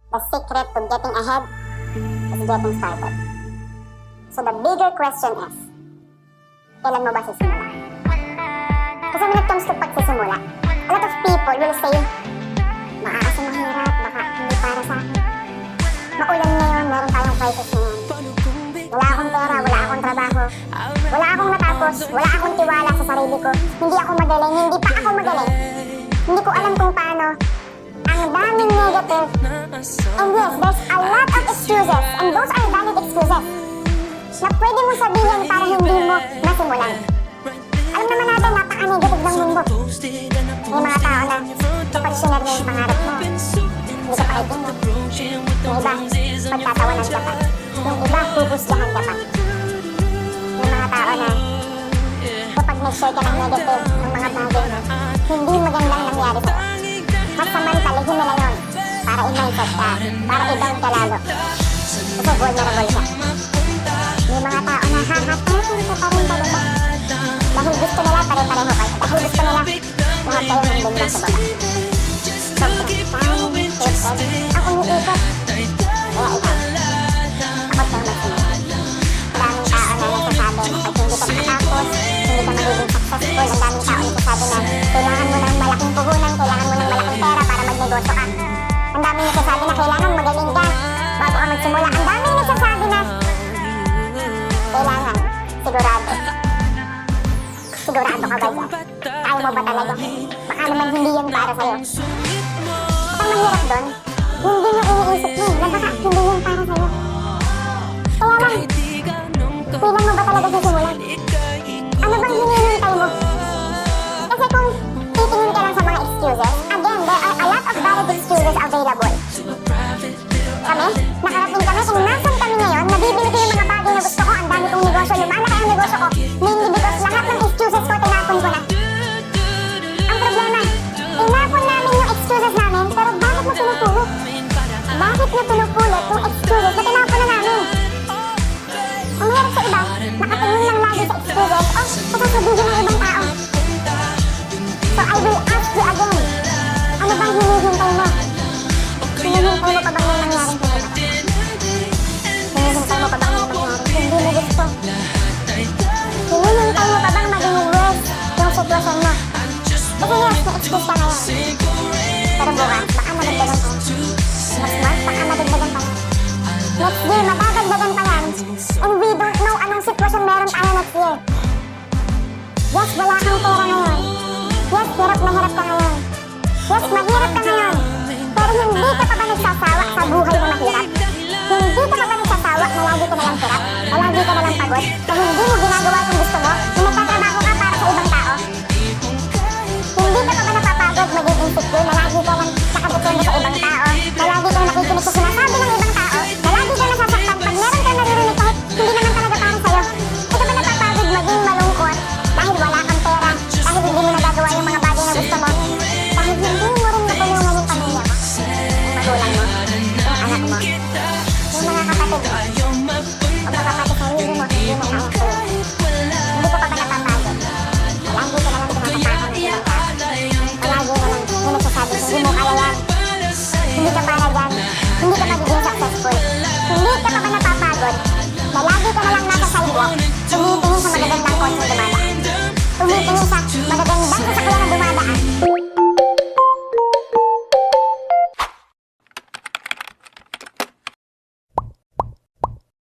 The secret to getting ahead is getting started. So the bigger question is, kailan mo ba sisimula? Kasi when it comes to pagsisimula, a lot of people will say, maaasa mahirap, baka hindi para sa akin. Maulan ngayon, meron tayong crisis ngayon. Wala akong pera, wala akong trabaho, wala akong natapos, wala akong tiwala sa sarili ko. Hindi ako magaling, hindi pa ako magaling. Hindi ko alam kung paano. Ang daming negative. And yes, there's a lot of excuses. And those are valid excuses na pwede mo sabihin para hindi mo masimulan. Alam naman natin, napaka-negative ng mundo. May mga tao na kapag sinare mo yung pangarap mo, hindi ka pakitingin. Yung iba, pagtatawanan ka pa. Yung iba, pupusgahan ka pa. Yung mga tao na kapag nag-share ka ng negative ng mga bagay na hindi magandang nangyari sa'yo, mas samantalihin nila yun para i-mindset ka, para i-down ka lalo. Kasi vulnerable ka. May mga tao na hahatakin ka pa rin talaga. Dahil gusto nila pare-pareho kayo. Dahil gusto nila lahat kayo nandun lang sa baba. So, time, shifted, ang umiikot. Kaya ikaw, takot kang magsimula. Maraming tao na nagsasabi na pag hindi ka makatapos, hindi ka magiging successful. Ang daming tao nagsasabi na kailangan mo ng malaking puhunan, kailangan mo ng malaking pera para magnegosyo ka. Ang daming nagsasabi na kailangan magaling ka bago ka magsimula. Ang daming nagsasabi na kailangan, sigurado. Sigurado ka ba dyan? Kaya mo ba talaga? Baka naman hindi yun para sa'yo. At ang mahirap doon, hindi nyo iniisip mo na baka hindi yun para sa'yo. Kaya lang, kailan mo ba talaga sisimulan? Ano bang hinihintay mo? Kasi kung titingin ka lang sa mga excuses, again, there are a lot of valid excuses available. Kami, nakarating kami kung nasan kami ngayon, nabibili ko yung mga bagay na gusto ko, ang dami kong negosyo, lumalaki ang negosyo ko, mainly because lahat ng excuses ko, tinapon ko na. Ang problema, tinapon namin yung excuses namin, pero bakit mo pinupulot? Bakit mo pinupulot yung excuses na tinapon na namin? Ang hirap sa iba, nakatingin lang lagi sa excuses, sasasabihin ng ibang tao. So I will ask you again, ano bang hinihintay mo? Hinihintay mo pa bang may nangyaring hinihintay? Hinihintay mo pa bang may nangyaring hindi mo gusto? Hinihintay mo pa bang maging worse yung sitwasyon mo? Kasi yes, na-excuse ka ngayon. Pero bukas, baka madagdagan pa. Next month, baka madagdagan pa. Next year, madadagdagan pa yan. And we don't know anong sitwasyon meron tayo next year. Yes, wala kang pera ngayon. Yes, hirap na hirap ka ngayon. Yes, mahirap ka ngayon. Pero hindi ka pa ba nagsasawa sa buhay na mahirap? Hindi ka pa ba nagsasawa na lagi ka nalang hirap? O lagi ka nalang pagod? Na hindi mo ginagawa yung gusto mo? Na nagtatrabaho ka para sa ibang tao? Hindi ka pa ba napapagod maging insecure na lagi ka lang nakadepende sa ibang tao? Na lagi ka nakikinig sa sinasabi ng ibang tao? Na lagi ka nasasaktan pag meron kang naririnig kahit hindi naman talaga para sa'yo? Hindi ka ba napapagod maging malungkot dahil wala kang pera? Dahil hindi mo nagagawa yung mga bagay na gusto mo? Dahil hindi mo rin natulungan yung pamilya mo? Yung magulang mo? Yung anak mo? Yung mga kapatid mo? O baka pati sarili mo hindi mo kaya tulungan? Hindi ka pa ba napapagod? Lagi ka nalang pinapatakaw ng ibang tao? O lagi ka lang yung nagsasabi hindi mo kaya yan? Hindi ka para dyan? Hindi ka magiging successful? Hindi ka pa ba napapagod? Na lagi ka nalang nasa sidewalk, tumitingin sa magagandang kotseng dumadaan? Tumitingin sa